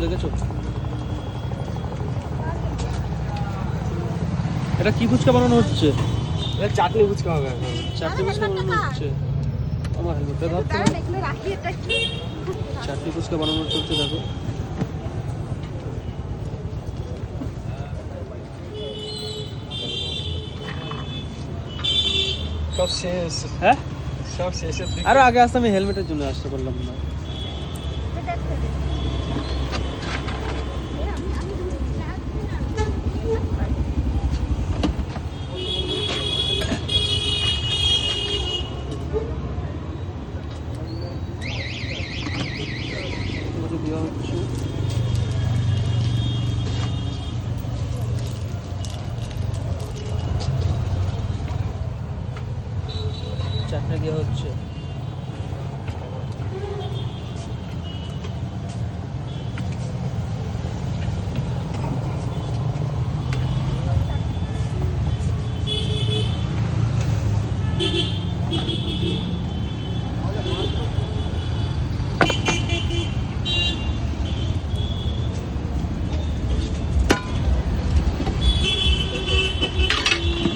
দেখেছো? এটা কি ফুচকা বানানো হচ্ছে? এটা চাটনি ফুচকা হবে এখন। চাটনি ফুচকা বানানো হচ্ছে। আমার হেলমেটটা ধরতে হবে। চাটনি ফুচকা বানানো চলছে, দেখো। সব শেষ। হ্যাঁ, সব শেষের দিকে। আরো আগে আসতে আমি হেলমেটের জন্য আসতে পারলাম না। দেওয়া হচ্ছে